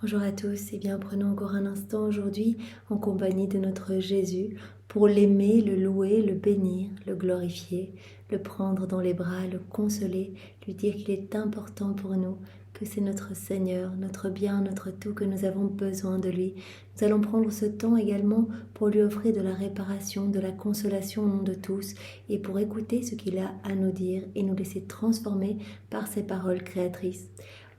Bonjour à tous, et bien prenons encore un instant aujourd'hui en compagnie de notre Jésus pour l'aimer, le louer, le bénir, le glorifier, le prendre dans les bras, le consoler, lui dire qu'il est important pour nous, que c'est notre Seigneur, notre bien, notre tout, que nous avons besoin de lui. Nous allons prendre ce temps également pour lui offrir de la réparation, de la consolation au nom de tous et pour écouter ce qu'il a à nous dire et nous laisser transformer par ses paroles créatrices.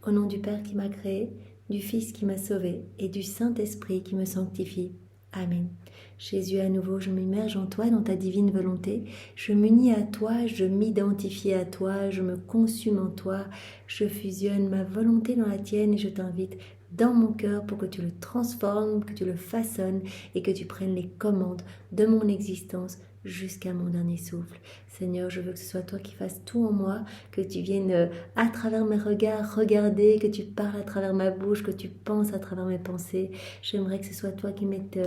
Au nom du Père qui m'a créé, du Fils qui m'a sauvé et du Saint-Esprit qui me sanctifie. Amen. Jésus, à nouveau, je m'immerge en toi, dans ta divine volonté. Je m'unis à toi, je m'identifie à toi, je me consume en toi. Je fusionne ma volonté dans la tienne et je t'invite dans mon cœur pour que tu le transformes, que tu le façonnes et que tu prennes les commandes de mon existence jusqu'à mon dernier souffle. Seigneur, je veux que ce soit toi qui fasses tout en moi, que tu viennes à travers mes regards regarder, que tu parles à travers ma bouche, que tu penses à travers mes pensées. J'aimerais que ce soit toi qui mettes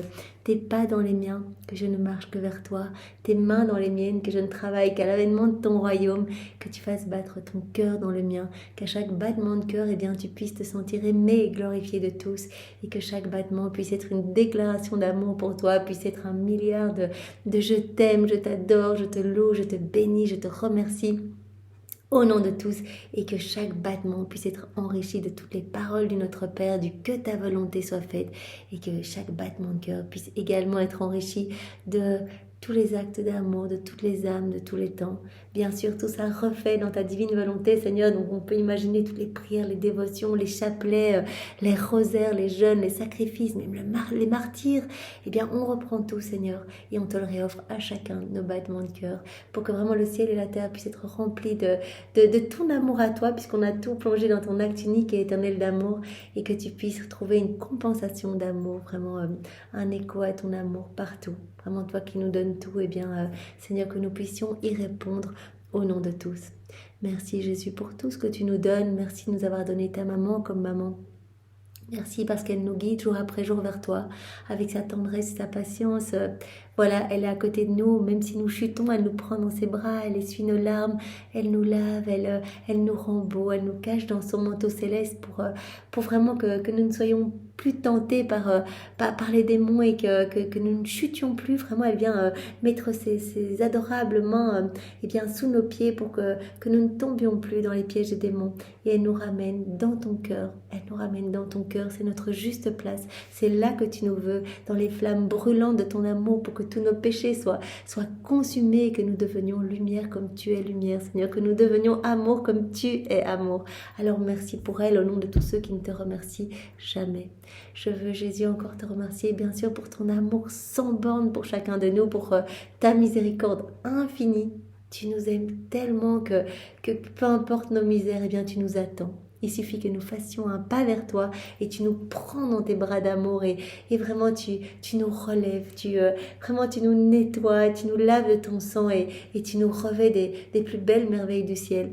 tes pas dans les miens, que je ne marche que vers toi, tes mains dans les miennes, que je ne travaille qu'à l'avènement de ton royaume, que tu fasses battre ton cœur dans le mien, qu'à chaque battement de cœur, tu puisses te sentir aimé et glorifié de tous, et que chaque battement puisse être une déclaration d'amour pour toi, puisse être un milliard de je t'aime, je t'adore, je te loue, je te bénis, je te remercie au nom de tous, et que chaque battement puisse être enrichi de toutes les paroles de notre Père, du que ta volonté soit faite, et que chaque battement de cœur puisse également être enrichi de tous les actes d'amour, de toutes les âmes, de tous les temps. Bien sûr, tout ça refait dans ta divine volonté, Seigneur, donc on peut imaginer toutes les prières, les dévotions, les chapelets, les rosaires, les jeûnes, les sacrifices, même les martyrs. Eh bien, on reprend tout, Seigneur, et on te le réoffre à chacun, nos battements de cœur, pour que vraiment le ciel et la terre puissent être remplis de ton amour à toi, puisqu'on a tout plongé dans ton acte unique et éternel d'amour, et que tu puisses trouver une compensation d'amour, vraiment un écho à ton amour partout. Vraiment toi qui nous donnes tout, et bien Seigneur, que nous puissions y répondre au nom de tous. Merci Jésus pour tout ce que tu nous donnes. Merci de nous avoir donné ta maman comme maman. Merci parce qu'elle nous guide jour après jour vers toi, avec sa tendresse, sa patience. Voilà, elle est à côté de nous, même si nous chutons, elle nous prend dans ses bras, elle essuie nos larmes, elle nous lave, elle nous rend beau, elle nous cache dans son manteau céleste pour vraiment que nous ne soyons plus tentés par les démons et que nous ne chutions plus. Vraiment, elle vient mettre ses adorables mains eh bien, sous nos pieds pour que nous ne tombions plus dans les pièges des démons. Et elle nous ramène dans ton cœur, elle nous ramène dans ton cœur, c'est notre juste place, c'est là que tu nous veux, dans les flammes brûlantes de ton amour, pour que tous nos péchés soient consumés et que nous devenions lumière comme tu es lumière, Seigneur, que nous devenions amour comme tu es amour. Alors merci pour elle, au nom de tous ceux qui ne te remercient jamais. Je veux, Jésus, encore te remercier, bien sûr, pour ton amour sans borne pour chacun de nous, pour ta miséricorde infinie. Tu nous aimes tellement que peu importe nos misères, eh bien tu nous attends. Il suffit que nous fassions un pas vers toi et tu nous prends dans tes bras d'amour et vraiment tu nous relèves, vraiment tu nous nettoies, tu nous laves de ton sang et tu nous revêts des plus belles merveilles du ciel.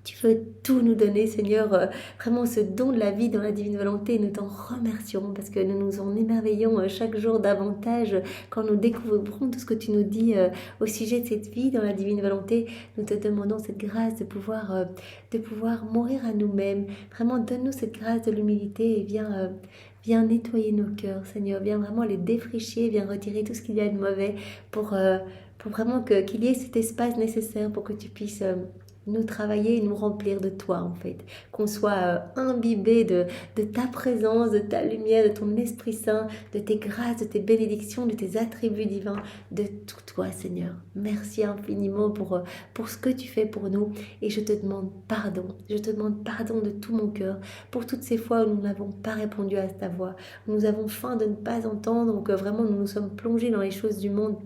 Tu veux tout nous donner, Seigneur, vraiment ce don de la vie dans la divine volonté. Nous t'en remercions parce que nous nous en émerveillons chaque jour davantage quand nous découvrons tout ce que tu nous dis au sujet de cette vie dans la divine volonté. Nous te demandons cette grâce de pouvoir mourir à nous-mêmes. Vraiment, donne-nous cette grâce de l'humilité et viens nettoyer nos cœurs, Seigneur. Viens vraiment les défricher, viens retirer tout ce qu'il y a de mauvais pour vraiment qu'il y ait cet espace nécessaire pour que tu puisses nous travailler et nous remplir de toi en fait, qu'on soit imbibé de ta présence, de ta lumière, de ton Esprit Saint, de tes grâces, de tes bénédictions, de tes attributs divins, de tout toi Seigneur. Merci infiniment pour ce que tu fais pour nous et je te demande pardon de tout mon cœur pour toutes ces fois où nous n'avons pas répondu à ta voix, où nous avons faim de ne pas entendre, ou que vraiment nous nous sommes plongés dans les choses du monde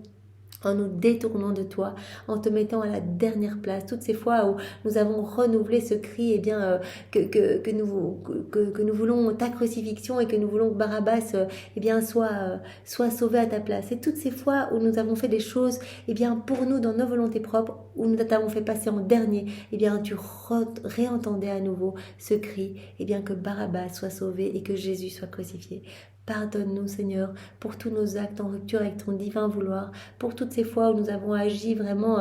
en nous détournant de toi, en te mettant à la dernière place. Toutes ces fois où nous avons renouvelé ce cri, eh bien, que nous voulons ta crucifixion et que nous voulons que Barabbas eh bien, soit sauvé à ta place. Et toutes ces fois où nous avons fait des choses eh bien, pour nous dans nos volontés propres, où nous t'avons fait passer en dernier, eh bien, tu réentendais à nouveau ce cri, eh bien, que Barabbas soit sauvé et que Jésus soit crucifié. Pardonne-nous, Seigneur, pour tous nos actes en rupture avec ton divin vouloir, pour toutes ces fois où nous avons agi vraiment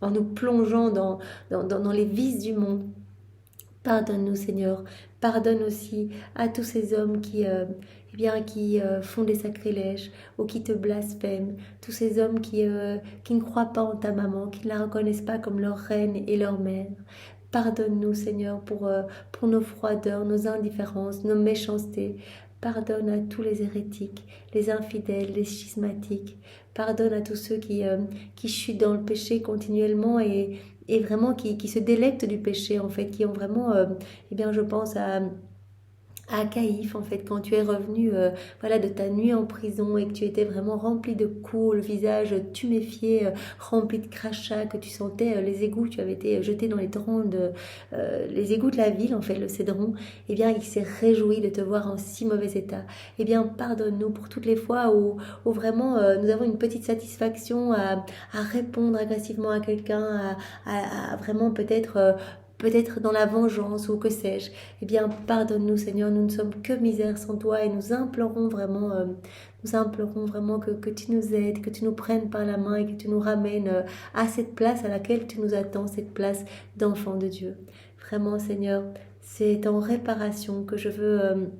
en nous plongeant dans les vices du monde. Pardonne-nous, Seigneur. Pardonne aussi à tous ces hommes qui font des sacrilèges ou qui te blasphèment. Tous ces hommes qui ne croient pas en ta maman, qui ne la reconnaissent pas comme leur reine et leur mère. Pardonne-nous, Seigneur, pour nos froideurs, nos indifférences, nos méchancetés. Pardonne à tous les hérétiques, les infidèles, les schismatiques. Pardonne à tous ceux qui chutent dans le péché continuellement et vraiment qui se délectent du péché, en fait, qui ont vraiment, je pense à Caïphe, en fait, quand tu es revenu voilà, de ta nuit en prison et que tu étais vraiment rempli de coups, le visage tuméfié, rempli de crachats, que tu sentais les égouts, tu avais été jeté dans les torrents les égouts de la ville, en fait, le Cédron, eh bien, il s'est réjoui de te voir en si mauvais état. Eh bien, pardonne-nous pour toutes les fois où vraiment nous avons une petite satisfaction à répondre agressivement à quelqu'un, à vraiment peut-être dans la vengeance ou que sais-je. Eh bien, pardonne-nous, Seigneur, nous ne sommes que misère sans toi et nous implorons vraiment que tu nous aides, que tu nous prennes par la main et que tu nous ramènes à cette place à laquelle tu nous attends, cette place d'enfant de Dieu. Vraiment, Seigneur, c'est en réparation que je veux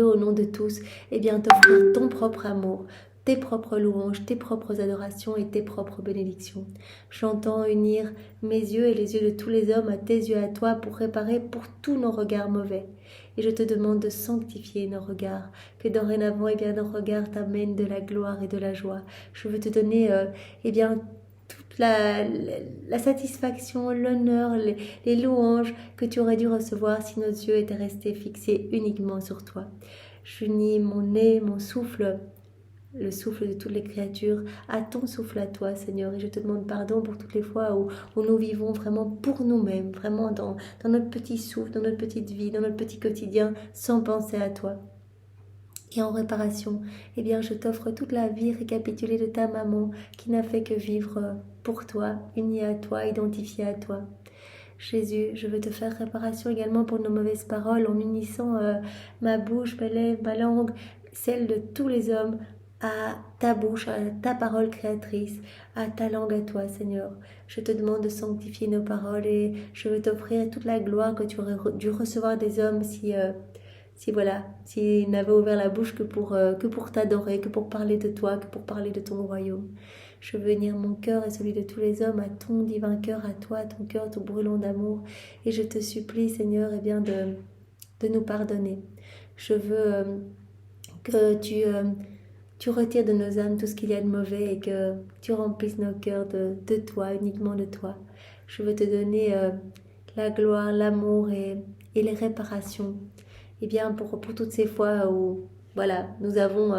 au nom de tous, eh bien, t'offrir ton propre amour, tes propres louanges, tes propres adorations et tes propres bénédictions. J'entends unir mes yeux et les yeux de tous les hommes à tes yeux à toi pour réparer pour tous nos regards mauvais. Et je te demande de sanctifier nos regards, que dorénavant, eh bien, nos regards t'amènent de la gloire et de la joie. Je veux te donner, toute la satisfaction, l'honneur, les louanges que tu aurais dû recevoir si nos yeux étaient restés fixés uniquement sur toi. J'unis mon nez, mon souffle, le souffle de toutes les créatures, à ton souffle à toi, Seigneur. Et je te demande pardon pour toutes les fois où nous vivons vraiment pour nous-mêmes, vraiment dans notre petit souffle, dans notre petite vie, dans notre petit quotidien, sans penser à toi. Et en réparation, eh bien, je t'offre toute la vie récapitulée de ta maman qui n'a fait que vivre pour toi, unie à toi, identifiée à toi. Jésus, je veux te faire réparation également pour nos mauvaises paroles en unissant ma bouche, mes lèvres, ma langue, celle de tous les hommes à ta bouche, à ta parole créatrice, à ta langue à toi, Seigneur. Je te demande de sanctifier nos paroles et je veux t'offrir toute la gloire que tu aurais dû recevoir des hommes s'ils n'avaient ouvert la bouche que pour t'adorer, que pour parler de toi, que pour parler de ton royaume. Je veux unir mon cœur et celui de tous les hommes à ton divin cœur, à toi, à ton cœur tout brûlant d'amour. Et je te supplie, Seigneur, de nous pardonner. Je veux que tu retires de nos âmes tout ce qu'il y a de mauvais et que tu remplisses nos cœurs de toi, uniquement de toi. Je veux te donner la gloire, l'amour et les réparations. Et bien pour toutes ces fois où voilà, nous avons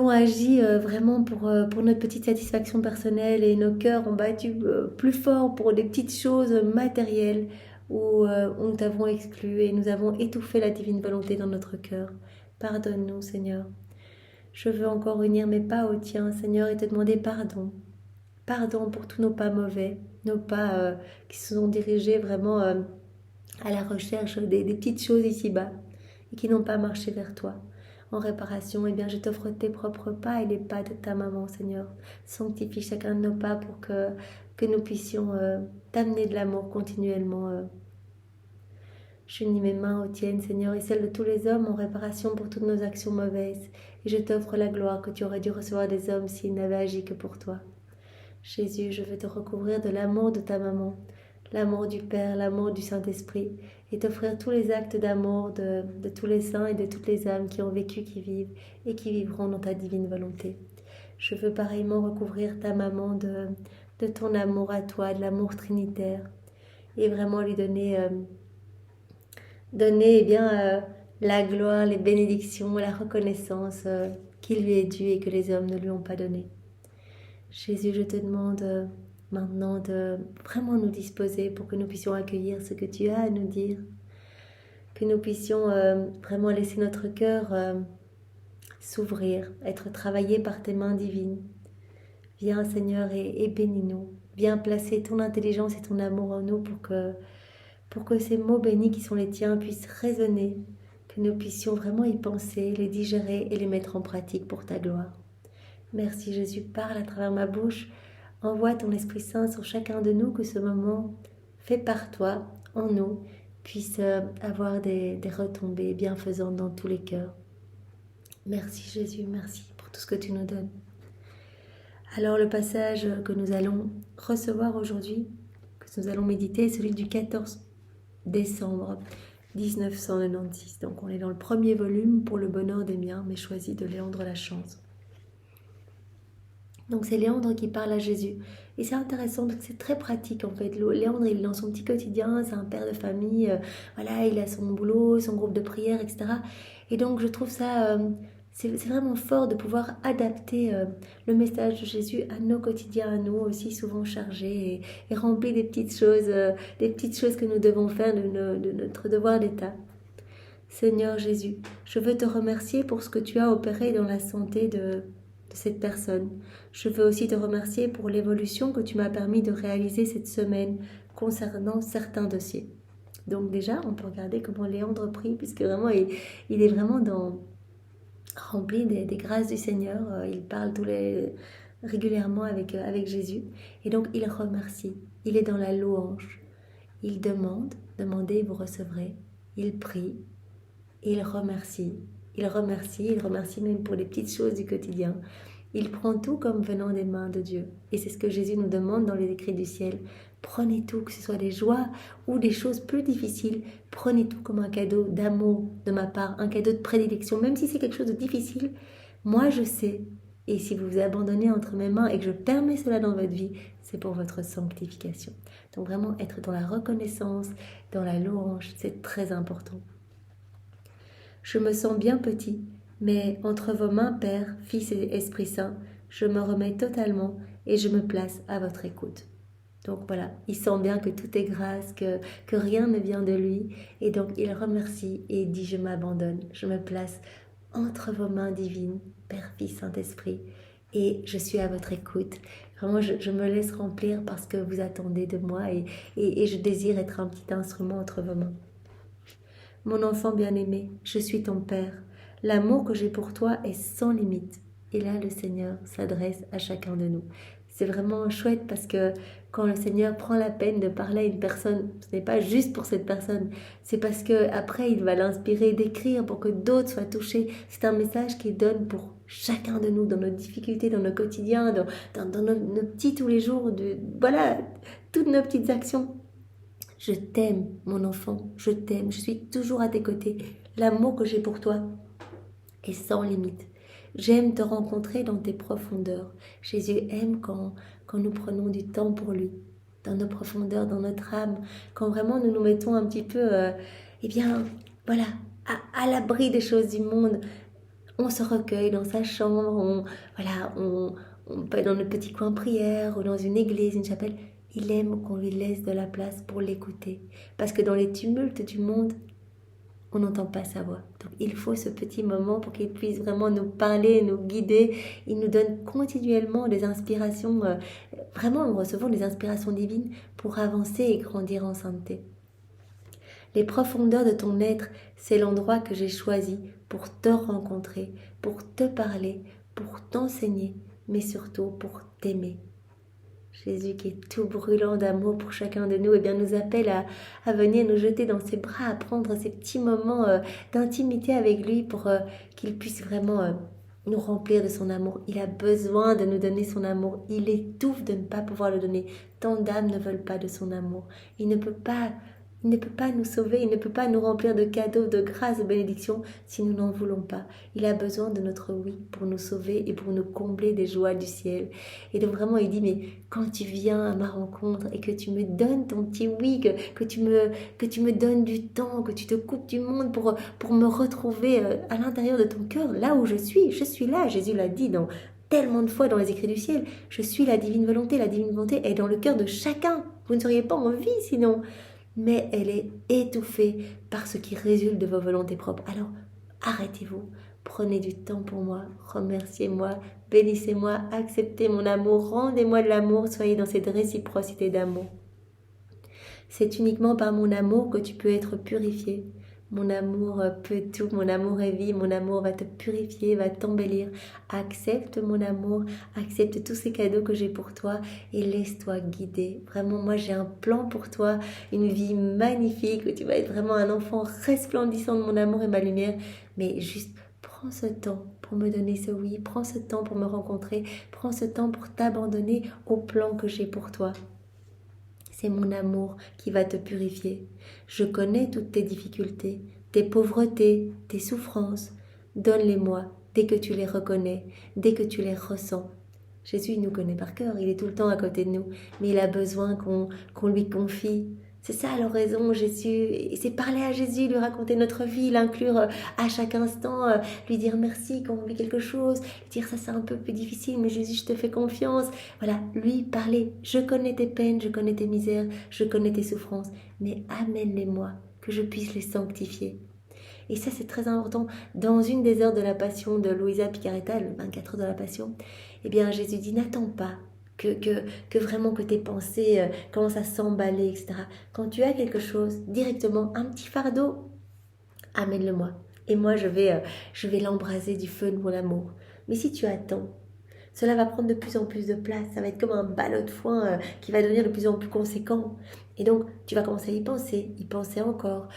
agi vraiment pour notre petite satisfaction personnelle et nos cœurs ont battu plus fort pour des petites choses matérielles où nous t'avons exclu et nous avons étouffé la divine volonté dans notre cœur. Pardonne-nous, Seigneur. Je veux encore unir mes pas au tien, Seigneur, et te demander pardon. Pardon pour tous nos pas mauvais, nos pas qui se sont dirigés vraiment à la recherche des petites choses ici-bas et qui n'ont pas marché vers toi. En réparation, eh bien, je t'offre tes propres pas et les pas de ta maman, Seigneur. Sanctifie chacun de nos pas pour que nous puissions t'amener de l'amour continuellement. J'unis mes mains aux tiennes, Seigneur, et celles de tous les hommes en réparation pour toutes nos actions mauvaises. Et je t'offre la gloire que tu aurais dû recevoir des hommes s'ils n'avaient agi que pour toi. Jésus, je veux te recouvrir de l'amour de ta maman, l'amour du Père, l'amour du Saint-Esprit, et t'offrir tous les actes d'amour de tous les saints et de toutes les âmes qui ont vécu, qui vivent et qui vivront dans ta divine volonté. Je veux pareillement recouvrir ta maman de ton amour à toi, de l'amour trinitaire, et vraiment lui donner la gloire, les bénédictions, la reconnaissance qui lui est due et que les hommes ne lui ont pas donnée. Jésus, je te demande maintenant de vraiment nous disposer pour que nous puissions accueillir ce que tu as à nous dire, que nous puissions vraiment laisser notre cœur s'ouvrir, être travaillé par tes mains divines. Viens, Seigneur, et bénis-nous. Viens placer ton intelligence et ton amour en nous pour que ces mots bénis qui sont les tiens puissent résonner, que nous puissions vraiment y penser, les digérer et les mettre en pratique pour ta gloire. Merci Jésus, parle à travers ma bouche, envoie ton Esprit Saint sur chacun de nous, que ce moment fait par toi, en nous, puisse avoir des retombées bienfaisantes dans tous les cœurs. Merci Jésus, merci pour tout ce que tu nous donnes. Alors le passage que nous allons recevoir aujourd'hui, que nous allons méditer, est celui du 14 décembre 1996. Donc on est dans le premier volume pour le bonheur des miens, mais choisi de Léandre Lachance. Donc c'est Léandre qui parle à Jésus. Et c'est intéressant parce que c'est très pratique en fait. Léandre, il est dans son petit quotidien, c'est un père de famille, voilà, il a son boulot, son groupe de prière, etc. Et donc je trouve ça, c'est vraiment fort de pouvoir adapter le message de Jésus à nos quotidiens, à nous aussi souvent chargés et remplis des petites choses que nous devons faire de notre devoir d'État. Seigneur Jésus, je veux te remercier pour ce que tu as opéré dans la santé de cette personne. Je veux aussi te remercier pour l'évolution que tu m'as permis de réaliser cette semaine concernant certains dossiers. Donc déjà, on peut regarder comment Léandre prie, puisque vraiment, il est vraiment rempli des grâces du Seigneur. Il parle régulièrement avec Jésus. Et donc, il remercie. Il est dans la louange. Il demande, demandez, vous recevrez. Il prie. Il remercie. Il remercie même pour les petites choses du quotidien. Il prend tout comme venant des mains de Dieu. Et c'est ce que Jésus nous demande dans les écrits du ciel. Prenez tout, que ce soit des joies ou des choses plus difficiles. Prenez tout comme un cadeau d'amour de ma part, un cadeau de prédilection. Même si c'est quelque chose de difficile, moi je sais. Et si vous vous abandonnez entre mes mains et que je permets cela dans votre vie, c'est pour votre sanctification. Donc vraiment être dans la reconnaissance, dans la louange, c'est très important. Je me sens bien petit, mais entre vos mains, Père, Fils et Esprit Saint, je me remets totalement et je me place à votre écoute. Donc voilà, il sent bien que tout est grâce, que rien ne vient de lui. Et donc il remercie et dit, je m'abandonne, je me place entre vos mains divines, Père, Fils, Saint-Esprit, et je suis à votre écoute. Vraiment, je me laisse remplir parce que vous attendez de moi et je désire être un petit instrument entre vos mains. Mon enfant bien-aimé, je suis ton Père. L'amour que j'ai pour toi est sans limite. Et là, le Seigneur s'adresse à chacun de nous. C'est vraiment chouette parce que quand le Seigneur prend la peine de parler à une personne, ce n'est pas juste pour cette personne, c'est parce qu'après il va l'inspirer d'écrire pour que d'autres soient touchés. C'est un message qu'il donne pour chacun de nous, dans nos difficultés, dans nos quotidiens, dans nos petits tous les jours, voilà, toutes nos petites actions. Je t'aime, mon enfant, je t'aime, je suis toujours à tes côtés. L'amour que j'ai pour toi est sans limite. J'aime te rencontrer dans tes profondeurs. Jésus aime quand nous prenons du temps pour lui, dans nos profondeurs, dans notre âme, quand vraiment nous nous mettons un petit peu, voilà, à l'abri des choses du monde. On se recueille dans sa chambre, on peut être dans notre petit coin prière ou dans une église, une chapelle. Il aime qu'on lui laisse de la place pour l'écouter. Parce que dans les tumultes du monde, on n'entend pas sa voix. Donc il faut ce petit moment pour qu'il puisse vraiment nous parler, nous guider. Il nous donne continuellement des inspirations. Vraiment, nous recevons des inspirations divines pour avancer et grandir en sainteté. Les profondeurs de ton être, c'est l'endroit que j'ai choisi pour te rencontrer, pour te parler, pour t'enseigner, mais surtout pour t'aimer. Jésus qui est tout brûlant d'amour pour chacun de nous, eh bien, nous appelle à venir nous jeter dans ses bras, à prendre ces petits moments d'intimité avec lui pour qu'il puisse vraiment nous remplir de son amour. Il a besoin de nous donner son amour. Il étouffe de ne pas pouvoir le donner. Tant d'âmes ne veulent pas de son amour. Il ne peut pas nous sauver, il ne peut pas nous remplir de cadeaux, de grâces, de bénédictions si nous n'en voulons pas. Il a besoin de notre oui pour nous sauver et pour nous combler des joies du ciel. Et donc vraiment, il dit, mais quand tu viens à ma rencontre et que tu me donnes ton petit oui, que tu me donnes du temps, que tu te coupes du monde pour me retrouver à l'intérieur de ton cœur, là où je suis là. Jésus l'a dit tellement de fois dans les écrits du ciel, je suis la divine volonté est dans le cœur de chacun. Vous ne seriez pas en vie sinon. Mais elle est étouffée par ce qui résulte de vos volontés propres. Alors, arrêtez-vous, prenez du temps pour moi, remerciez-moi, bénissez-moi, acceptez mon amour, rendez-moi de l'amour, soyez dans cette réciprocité d'amour. C'est uniquement par mon amour que tu peux être purifié. Mon amour peut tout, mon amour est vie, mon amour va te purifier, va t'embellir. Accepte mon amour, accepte tous ces cadeaux que j'ai pour toi et laisse-toi guider. Vraiment, moi j'ai un plan pour toi, une vie magnifique où tu vas être vraiment un enfant resplendissant de mon amour et ma lumière. Mais juste prends ce temps pour me donner ce oui, prends ce temps pour me rencontrer, prends ce temps pour t'abandonner au plan que j'ai pour toi. C'est mon amour qui va te purifier. Je connais toutes tes difficultés, tes pauvretés, tes souffrances. Donne-les-moi dès que tu les reconnais, dès que tu les ressens. Jésus, il nous connaît par cœur, il est tout le temps à côté de nous, mais il a besoin qu'on lui confie. C'est ça l'oraison, Jésus, et c'est parler à Jésus, lui raconter notre vie, l'inclure à chaque instant, lui dire merci quand on vit quelque chose, lui dire ça c'est un peu plus difficile, mais Jésus, je te fais confiance. Voilà, lui parler. Je connais tes peines, je connais tes misères, je connais tes souffrances, mais amène-les-moi, que je puisse les sanctifier. Et ça, c'est très important. Dans une des heures de la Passion de Luisa Picaretta, le 24 heures de la Passion, eh bien, Jésus dit, n'attends pas que vraiment que tes pensées commencent à s'emballer, etc. Quand tu as quelque chose, directement, un petit fardeau, amène-le-moi. Et moi, je vais l'embraser du feu de mon amour. Mais si tu attends, cela va prendre de plus en plus de place. Ça va être comme un ballot de foin qui va devenir de plus en plus conséquent. Et donc, tu vas commencer à y penser encore,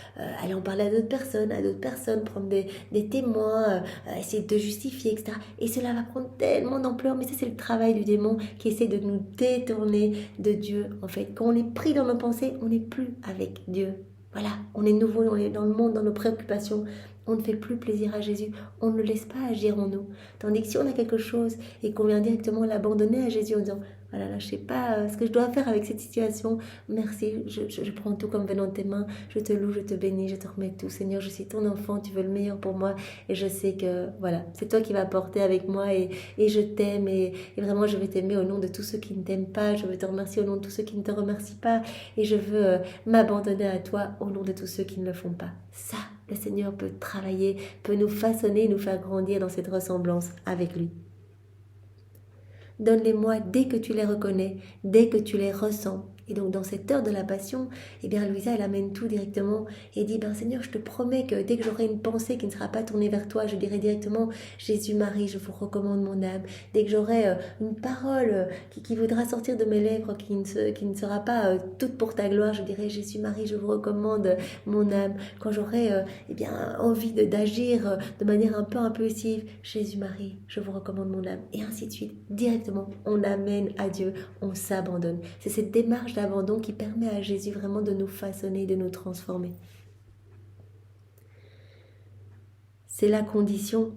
aller en parler à d'autres personnes, prendre des témoins, essayer de te justifier, etc. Et cela va prendre tellement d'ampleur. Mais ça, c'est le travail du démon qui essaie de nous détourner de Dieu. En fait, quand on est pris dans nos pensées, on n'est plus avec Dieu. Voilà, on est nouveau, on est dans le monde, dans nos préoccupations. On ne fait plus plaisir à Jésus, on ne le laisse pas agir en nous. Tandis que si on a quelque chose et qu'on vient directement l'abandonner à Jésus en disant « Voilà, là, je ne sais pas ce que je dois faire avec cette situation, merci, je prends tout comme venant de tes mains, je te loue, je te bénis, je te remets tout. Seigneur, je suis ton enfant, tu veux le meilleur pour moi et je sais que voilà, c'est toi qui vas porter avec moi et je t'aime et vraiment je vais t'aimer au nom de tous ceux qui ne t'aiment pas, je veux te remercier au nom de tous ceux qui ne te remercient pas et je veux m'abandonner à toi au nom de tous ceux qui ne le font pas. » Ça, le Seigneur peut travailler, peut nous façonner, nous faire grandir dans cette ressemblance avec lui. Donne-les-moi dès que tu les reconnais, dès que tu les ressens. Et donc dans cette heure de la Passion, eh bien Louisa, elle amène tout directement et dit, Seigneur, je te promets que dès que j'aurai une pensée qui ne sera pas tournée vers toi, je dirai directement, Jésus, Marie, je vous recommande mon âme. Dès que j'aurai une parole qui voudra sortir de mes lèvres, qui ne sera pas toute pour ta gloire, je dirai, Jésus, Marie, je vous recommande mon âme. Quand j'aurai envie d'agir de manière un peu impulsive, Jésus, Marie, je vous recommande mon âme. Et ainsi de suite, directement, on amène à Dieu, on s'abandonne. C'est cette démarche d'abandon qui permet à Jésus vraiment de nous façonner, de nous transformer. C'est la condition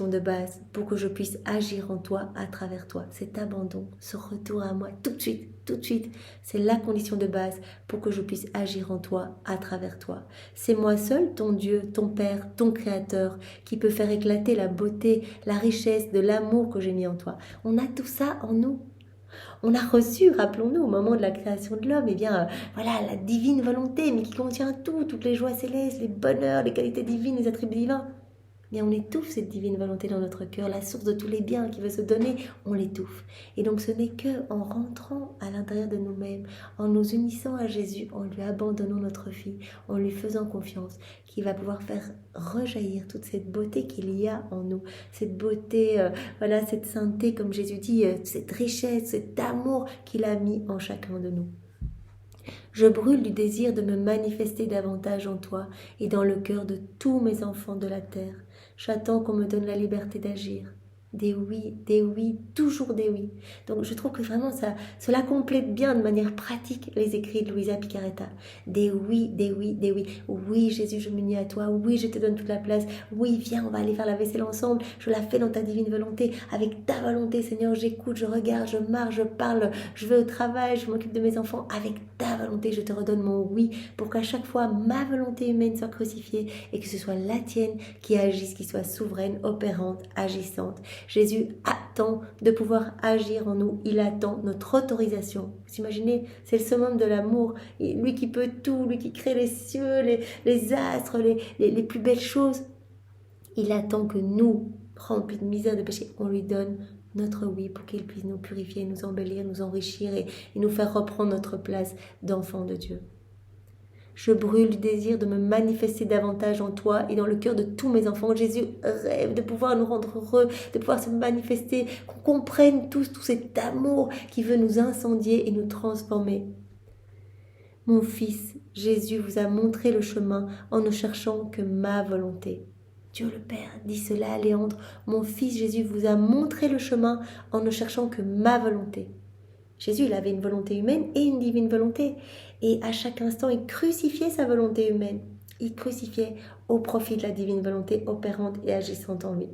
de base pour que je puisse agir en toi, à travers toi. Cet abandon, ce retour à moi, tout de suite. C'est la condition de base pour que je puisse agir en toi, à travers toi. C'est moi seul, ton Dieu, ton Père, ton Créateur, qui peut faire éclater la beauté, la richesse de l'amour que j'ai mis en toi. On a tout ça en nous. On a reçu, rappelons-nous, au moment de la création de l'homme, voilà, la divine volonté, mais qui contient tout, toutes les joies célestes, les bonheurs, les qualités divines, les attributs divins. On étouffe cette divine volonté dans notre cœur, la source de tous les biens qui veut se donner, on l'étouffe. Et donc ce n'est qu'en rentrant à l'intérieur de nous-mêmes, en nous unissant à Jésus, en lui abandonnant notre vie, en lui faisant confiance, qu'il va pouvoir faire rejaillir toute cette beauté qu'il y a en nous, cette beauté, cette sainteté, comme Jésus dit, cette richesse, cet amour qu'il a mis en chacun de nous. Je brûle du désir de me manifester davantage en toi et dans le cœur de tous mes enfants de la terre. J'attends qu'on me donne la liberté d'agir. Des oui, toujours des oui. Donc je trouve que vraiment cela complète bien de manière pratique les écrits de Luisa Picaretta. Des oui. Oui Jésus, je m'unis à toi. Oui, je te donne toute la place. Oui, viens, on va aller faire la vaisselle ensemble. Je la fais dans ta divine volonté. Avec ta volonté, Seigneur, j'écoute, je regarde, je marche, je parle. Je vais au travail, je m'occupe de mes enfants. Avec ta volonté, je te redonne mon oui pour qu'à chaque fois, ma volonté humaine soit crucifiée et que ce soit la tienne qui agisse, qui soit souveraine, opérante, agissante. Jésus attend de pouvoir agir en nous. Il attend notre autorisation. Vous imaginez, c'est le summum de l'amour. Lui qui peut tout, lui qui crée les cieux, les astres, les plus belles choses. Il attend que nous, remplis de misère, de péché, on lui donne notre oui pour qu'il puisse nous purifier, nous embellir, nous enrichir et nous faire reprendre notre place d'enfants de Dieu. Je brûle du désir de me manifester davantage en toi et dans le cœur de tous mes enfants. Jésus rêve de pouvoir nous rendre heureux, de pouvoir se manifester, qu'on comprenne tous tout cet amour qui veut nous incendier et nous transformer. Mon fils, Jésus vous a montré le chemin en ne cherchant que ma volonté. Dieu le Père dit cela à Léandre. Mon fils Jésus vous a montré le chemin en ne cherchant que ma volonté. Jésus, il avait une volonté humaine et une divine volonté. Et à chaque instant, il crucifiait sa volonté humaine. Il crucifiait au profit de la divine volonté opérante et agissante en lui.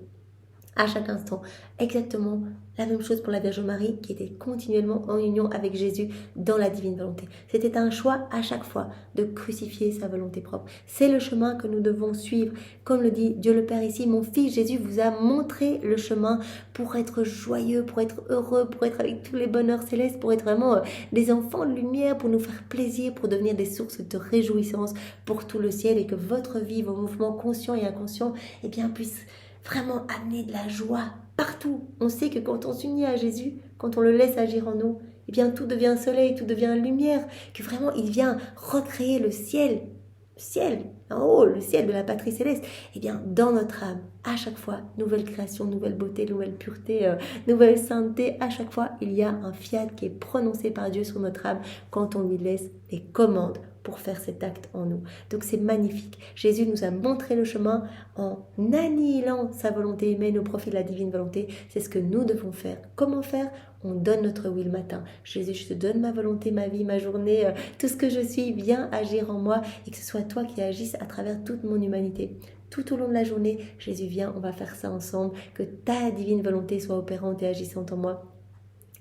À chaque instant, exactement la même chose pour la Vierge Marie qui était continuellement en union avec Jésus dans la divine volonté. C'était un choix à chaque fois de crucifier sa volonté propre. C'est le chemin que nous devons suivre. Comme le dit Dieu le Père ici, mon fils Jésus vous a montré le chemin pour être joyeux, pour être heureux, pour être avec tous les bonheurs célestes, pour être vraiment des enfants de lumière, pour nous faire plaisir, pour devenir des sources de réjouissance pour tout le ciel et que votre vie, vos mouvements conscients et inconscients, puissent vraiment amener de la joie partout. On sait que quand on s'unit à Jésus, quand on le laisse agir en nous, tout devient soleil, tout devient lumière, que vraiment il vient recréer le ciel en haut, le ciel de la patrie céleste, dans notre âme, à chaque fois, nouvelle création, nouvelle beauté, nouvelle pureté, nouvelle sainteté, à chaque fois, il y a un fiat qui est prononcé par Dieu sur notre âme quand on lui laisse les commandes pour faire cet acte en nous. Donc c'est magnifique. Jésus nous a montré le chemin en annihilant sa volonté humaine au profit de la divine volonté. C'est ce que nous devons faire. Comment faire ? On donne notre oui le matin. Jésus, je te donne ma volonté, ma vie, ma journée, tout ce que je suis, viens agir en moi et que ce soit toi qui agisses à travers toute mon humanité. Tout au long de la journée, Jésus, viens, on va faire ça ensemble, que ta divine volonté soit opérante et agissante en moi.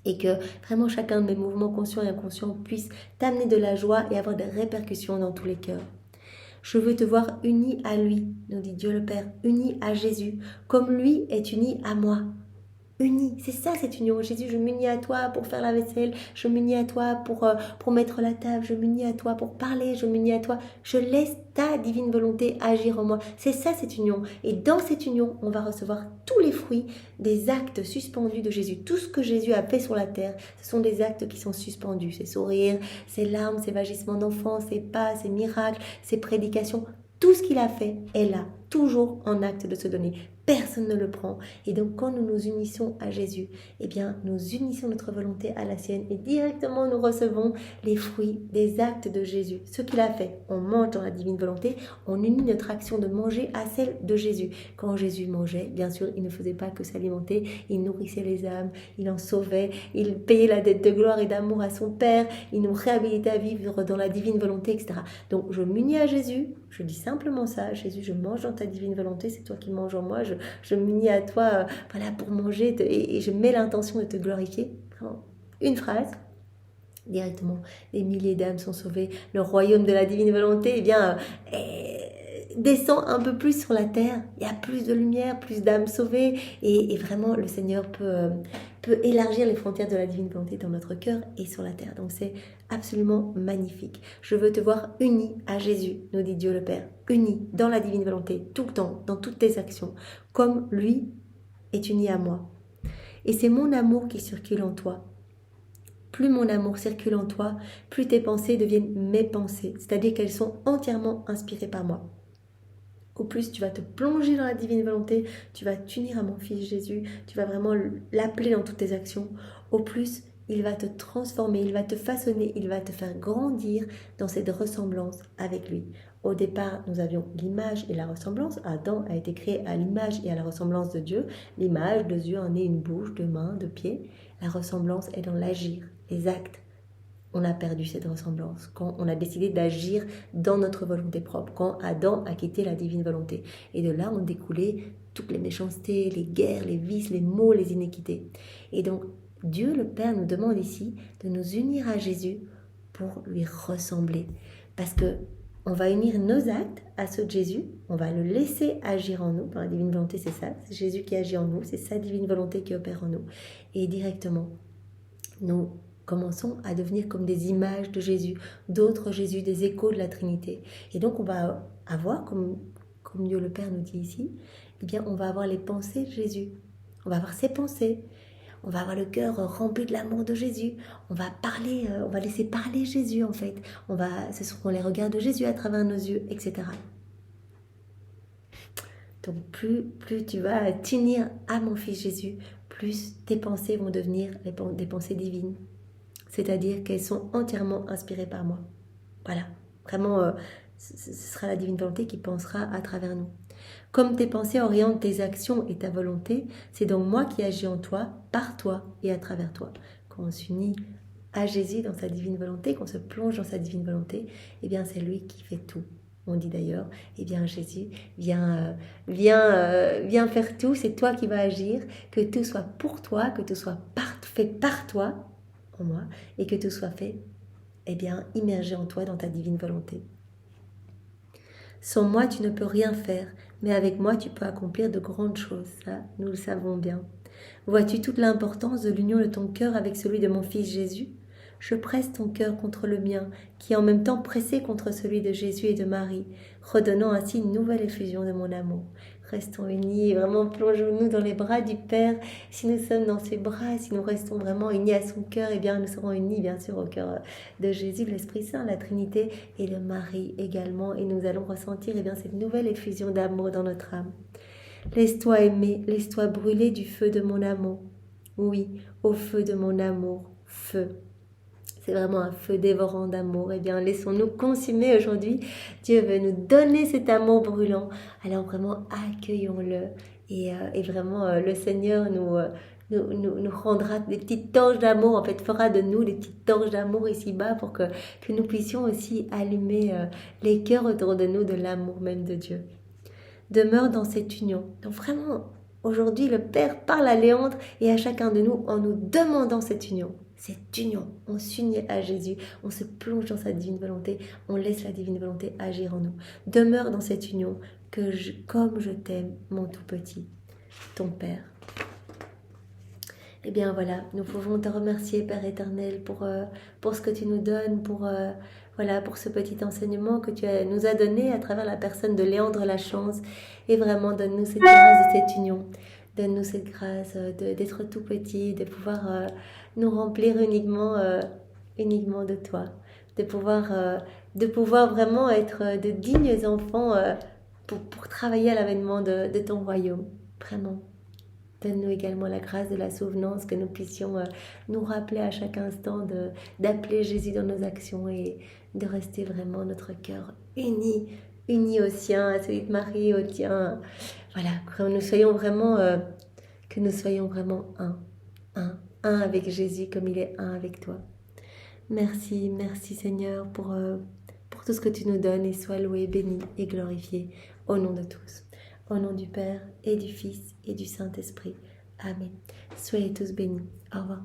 Et que vraiment chacun de mes mouvements conscients et inconscients puisse t'amener de la joie et avoir des répercussions dans tous les cœurs. Je veux te voir uni à lui, nous dit Dieu le Père, uni à Jésus, comme lui est uni à moi. Unis, c'est ça cette union. Jésus, je m'unis à toi pour faire la vaisselle, je m'unis à toi pour mettre la table, je m'unis à toi pour parler, je m'unis à toi. Je laisse ta divine volonté agir en moi. C'est ça cette union. Et dans cette union, on va recevoir tous les fruits des actes suspendus de Jésus. Tout ce que Jésus a fait sur la terre, ce sont des actes qui sont suspendus. Ses sourires, ses larmes, ses vagissements d'enfants, ses pas, ses miracles, ses prédications. Tout ce qu'il a fait est là, toujours en acte de se donner. Personne ne le prend. Et donc, quand nous nous unissons à Jésus, nous unissons notre volonté à la sienne et directement nous recevons les fruits des actes de Jésus. Ce qu'il a fait, on mange dans la divine volonté, on unit notre action de manger à celle de Jésus. Quand Jésus mangeait, bien sûr, il ne faisait pas que s'alimenter, il nourrissait les âmes, il en sauvait, il payait la dette de gloire et d'amour à son Père, il nous réhabilitait à vivre dans la divine volonté, etc. Donc, je m'unis à Jésus, je dis simplement ça, Jésus, je mange dans ta divine volonté, c'est toi qui manges en moi, je m'unis à toi pour manger et je mets l'intention de te glorifier. Une phrase, directement, des milliers d'âmes sont sauvées. Le royaume de la divine volonté descend un peu plus sur la terre. Il y a plus de lumière, plus d'âmes sauvées et vraiment le Seigneur peut élargir les frontières de la divine volonté dans notre cœur et sur la terre. Donc c'est absolument magnifique. Je veux te voir uni à Jésus, nous dit Dieu le Père, uni dans la divine volonté, tout le temps, dans toutes tes actions, comme lui est uni à moi. Et c'est mon amour qui circule en toi. Plus mon amour circule en toi, plus tes pensées deviennent mes pensées, c'est-à-dire qu'elles sont entièrement inspirées par moi. Au plus, tu vas te plonger dans la divine volonté, tu vas t'unir à mon fils Jésus, tu vas vraiment l'appeler dans toutes tes actions. Au plus, il va te transformer, il va te façonner, il va te faire grandir dans cette ressemblance avec lui. Au départ, nous avions l'image et la ressemblance. Adam a été créé à l'image et à la ressemblance de Dieu. L'image, 2 yeux, un nez, une bouche, 2 mains, 2 pieds. La ressemblance est dans l'agir, les actes. On a perdu cette ressemblance quand on a décidé d'agir dans notre volonté propre, quand Adam a quitté la divine volonté. Et de là ont découlé toutes les méchancetés, les guerres, les vices, les maux, les iniquités. Et donc, Dieu le Père nous demande ici de nous unir à Jésus pour lui ressembler. Parce que on va unir nos actes à ceux de Jésus, on va le laisser agir en nous. Dans la divine volonté, c'est ça, c'est Jésus qui agit en nous, c'est sa divine volonté qui opère en nous. Et directement, nous commençons à devenir comme des images de Jésus, d'autres Jésus, des échos de la Trinité. Et donc on va avoir, comme Dieu le Père nous dit ici, on va avoir les pensées de Jésus. On va avoir ses pensées. on va avoir le cœur rempli de l'amour de Jésus. On va parler, on va laisser parler Jésus en fait. Ce seront les regards de Jésus à travers nos yeux, etc. Donc plus tu vas t'unir à mon fils Jésus, plus tes pensées vont devenir des pensées divines. C'est-à-dire qu'elles sont entièrement inspirées par moi. Voilà, vraiment, ce sera la divine volonté qui pensera à travers nous. Comme tes pensées orientent tes actions et ta volonté, c'est donc moi qui agis en toi, par toi et à travers toi. Quand on s'unit à Jésus dans sa divine volonté, qu'on se plonge dans sa divine volonté, eh bien c'est lui qui fait tout. On dit d'ailleurs, eh bien Jésus, viens faire tout, c'est toi qui vas agir, que tout soit pour toi, que tout soit fait par toi, en moi, et que tout soit fait, eh bien, immergé en toi dans ta divine volonté. Sans moi, tu ne peux rien faire, mais avec moi, tu peux accomplir de grandes choses. Ça, nous le savons bien. Vois-tu toute l'importance de l'union de ton cœur avec celui de mon fils Jésus ? Je presse ton cœur contre le mien, qui est en même temps pressé contre celui de Jésus et de Marie, redonnant ainsi une nouvelle effusion de mon amour. Restons unis et vraiment plongeons-nous dans les bras du Père. Si nous sommes dans ses bras, si nous restons vraiment unis à son cœur, eh bien nous serons unis bien sûr au cœur de Jésus, de l'Esprit Saint, la Trinité et de Marie également. Et nous allons ressentir eh bien, cette nouvelle effusion d'amour dans notre âme. Laisse-toi aimer, laisse-toi brûler du feu de mon amour. Oui, au feu de mon amour, feu. C'est vraiment un feu dévorant d'amour. Eh bien, laissons-nous consumer aujourd'hui. Dieu veut nous donner cet amour brûlant. Alors vraiment, accueillons-le. Et vraiment, le Seigneur nous rendra des petites torches d'amour. En fait, fera de nous des petites torches d'amour ici-bas pour que nous puissions aussi allumer les cœurs autour de nous de l'amour même de Dieu. Demeure dans cette union. Donc vraiment, aujourd'hui, le Père parle à Léandre et à chacun de nous en nous demandant cette union. Cette union, on s'unit à Jésus, on se plonge dans sa divine volonté, on laisse la divine volonté agir en nous. Demeure dans cette union, comme je t'aime, mon tout petit, ton Père. Eh bien voilà, nous pouvons te remercier, Père éternel, pour ce que tu nous donnes, pour ce petit enseignement que tu nous as donné à travers la personne de Léandre Lachance. Et vraiment, donne-nous cette grâce de cette union. Donne-nous cette grâce d'être tout petit, de pouvoir nous remplir uniquement de toi. De pouvoir vraiment être de dignes enfants pour travailler à l'avènement de ton royaume. Vraiment. Donne-nous également la grâce de la souvenance, que nous puissions nous rappeler à chaque instant d'appeler Jésus dans nos actions et de rester vraiment notre cœur uni au sien, à celui de Marie, au tien. Voilà, que nous soyons vraiment un avec Jésus comme il est un avec toi. Merci Seigneur pour tout ce que tu nous donnes et sois loué, béni et glorifié au nom de tous. Au nom du Père et du Fils et du Saint-Esprit. Amen. Soyez tous bénis. Au revoir.